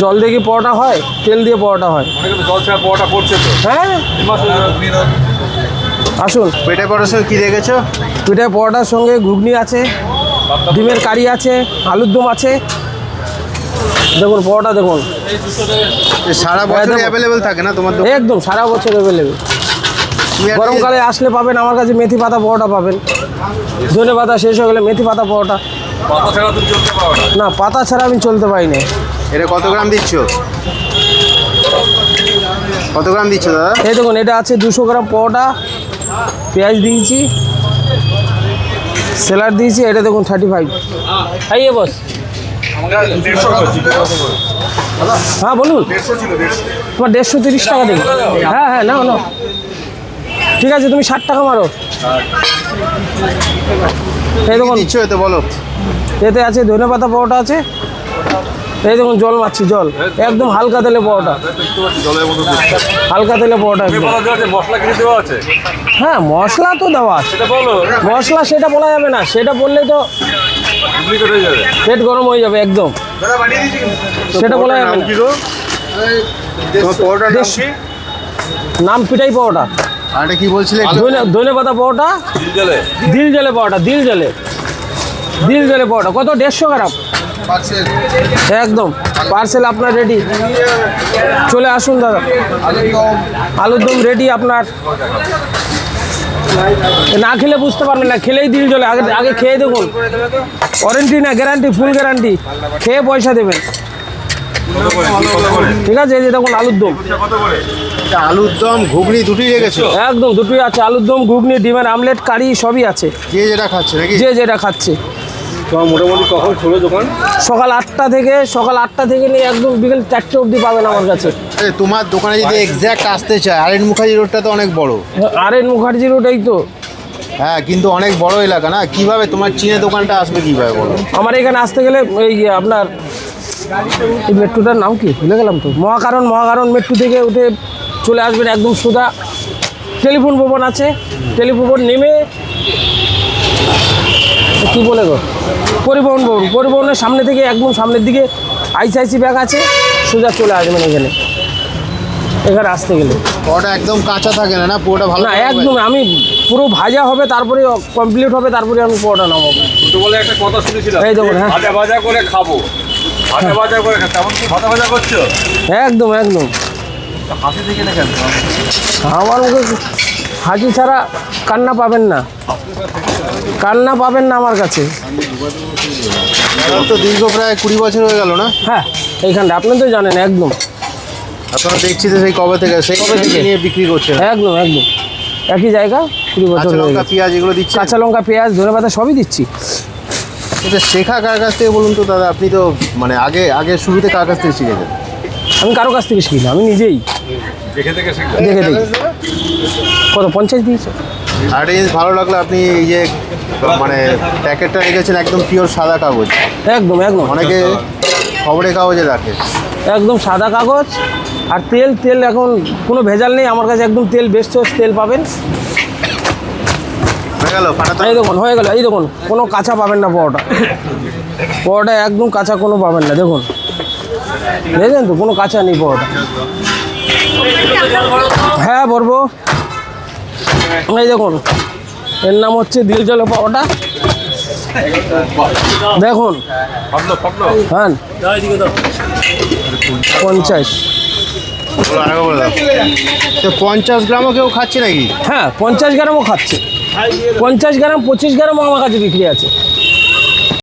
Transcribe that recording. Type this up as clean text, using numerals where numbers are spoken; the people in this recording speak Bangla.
জল দিয়ে কি পরোটা হয়, তেল দিয়ে পরোটা হয়? জল ছাড়া পরোটা করছে তো। হ্যাঁ আসুন। পেটে পরোটার সঙ্গে কি রেখেছো? পিঠে পরোটার সঙ্গে ঘুগনি আছে, ডিমের কারি আছে, আলুর দম আছে। দেখুন পরোটা দেখুন, সারা বছর অ্যাভেলেবেল থাকে না তোমার দোকানে? একদম সারা বছর অ্যাভেলেবেল। গরমকালে আসলে পাবেন আমার কাছে মেথি পাতা পরোটা পাবেন, ধনে পাতা শেষ হয়ে গেলে মেথি পাতা পরোটা। পাতা ছাড়া তুমি চলতে পারো না? না, পাতা ছাড়া আমি চলতে পারি না। এটা কত গ্রাম দিচ্ছ? কত গ্রাম দিচ্ছ দাদা? এই দেখুন, এটা আছে 200 গ্রাম পরোটা, পেঁয়াজ দিয়েছি, স্যালাড দিয়েছি। এটা দেখুন 35। আইয়ে বস। হ্যাঁ বলুন। তোমার 130 টাকা দেবে? হ্যাঁ হ্যাঁ, নাও নাও, ঠিক আছে, তুমি 60 টাকা মারো। এই দেখুন দিচ্ছ এতে বলো। এতে আছে ধনে পাতা পরোটা আছে। এই দেখুন জল মারছি, জল একদম হালকা তেলে পরোটা, হালকা তেলে পরোটা একদম। মশলা কিছু দেওয়া আছে? হ্যাঁ মশলা তো দেওয়া আছে। সেটা বলো। মশলা সেটা বলা যাবে না, সেটা বললে তো ডুপ্লিকেট হয়ে যাবে, পেট গরম হয়ে যাবে একদম, সেটা বলা যাবে না। তোমার পরোটার নাম কি? নাম পিঠাই পরোটা। আর এটা কি বলছিলে? ধনে পাতা পরোটা, দিল জলে পরোটা, দিল জলে পরোটা। কত? 150 গ্রাম একদম পার্সেল আপনার রেডি। চলে আসুন দাদা, আলুর দম রেডি আপনার। না খেলে বুঝতে পারবেন না, খেলেই দিল জলে। আগে আগে খেয়ে দেখুন, ওয়ারেন্টি না গ্যারান্টি, ফুল গ্যারান্টি, খেয়ে পয়সা দেবেন, ঠিক আছে? এই যে দেখুন আলুর দম, আলুর দম ঘুগনি দুটোই রেখেছো? একদম দুটোই আছে, আলুর দম ঘুগনি ডিমের আমলেট কারি সবই আছে, যে যেটা খাচ্ছে নাকি? যে যেটা খাচ্ছে। তোমার মোটামুটি কখন খোলো দোকান? সকাল 8টা থেকে নিয়ে একদম বিকেল 4টে অবধি পাবেন আমার কাছে। তোমার দোকানে যদি এক্স্যাক্ট আসতে চায়, আর এন মুখার্জি রোডটা তো অনেক বড়। আর এন মুখার্জি রোড, এই তো। হ্যাঁ কিন্তু অনেক বড় এলাকা না, কিভাবে তোমার চীনে দোকানটা আসবে কিভাবে বলো? আমার এখানে আসতে গেলে এই আপনার এই মেট্রোটার নাম কি ভুলে গেলাম তো, মহাকারণ মেট্রো থেকে উঠে চলে আসবেন একদম সোজা। টেলিফোন ভবন আছে, টেলিফোন ভবন নেমে কী বলে গো, পরিবহন ভবন, পরিবহনের সামনে থেকে একদম সামনের দিকে আইসিআইসি ব্যাংক আছে, সোজা চলে আসবেন এখানে আসতে গেলে। ওটা একদম কাঁচা থাকে না, না পুরোটা ভালো? না একদম, আমি পুরো ভাজা হবে, তারপরে কমপ্লিট হবে, তারপরে আমি পরোটা নামাবো। দুটো বলে একটা কথা শুনেছিলাম, এই দেখুন, হ্যাঁ ভাজা ভাজা করে খাবো, ভাজা ভাজা করে খাবো। তেমন কি ভাজা ভাজা করছো? একদম একদম। হাসি থেকে না কেন? আমার মুখে হাসি ছাড়া কান্না পাবেন না, কান্না পাবেন না আমার কাছে। তো দীর্ঘ প্রায় 20 বছর হয়ে গেল না? হ্যাঁ এইখানটা আপনি তো জানেন একদম। আপনারা দেখছি তো সেই কবে থেকে নিয়ে বিক্রি করছেন? একদম একদম একই জায়গা, 20 বছর কাঁচা হয়ে লঙ্কা গেছে। পেঁয়াজ এগুলো দিচ্ছে? কাঁচা লঙ্কা পেঁয়াজ ধনে পাতা সবই দিচ্ছি। এটা শেখা কার কাছ থেকে বলুন তো দাদা? আপনি তো মানে আগে শুরুতে কার কাছ থেকে শিখেছেন? আমি কারো কাছ থেকে শিখি না, আমি নিজেই দেখে দেখে শিখবে। দেখে দেখি। কত 50 দিয়েছে? আর একটা জিনিস ভালো লাগলো, আপনি এই যে মানে প্যাকেটটা রেখেছেন একদম পিওর সাদা কাগজ। একদম একদম, অনেকে খবরের কাগজে রাখে। একদম সাদা কাগজ। আর তেল এখন কোনো ভেজাল নেই আমার কাছে, একদম তেল বেস্ট তেল পাবেন। হয়ে গেল ফাটাতে? এই দেখুন হয়ে গেল, এই দেখুন কোনো কাঁচা পাবেন না পরোটা একদম কাঁচা কোনো পাবেন না। দেখুন দেখেন তো, কোনো কাঁচা নেই পরোটা। হ্যাঁ ভরবো। এই দেখুন, এর নাম হচ্ছে দিল জলে পরোটা। দেখুন হ্যাঁ 50। তো 50 গ্রামও কেউ খাচ্ছে নাকি? হ্যাঁ 50 গ্রামও খাচ্ছে, 50 গ্রাম 25 গ্রামও আমার কাছে বিক্রি আছে।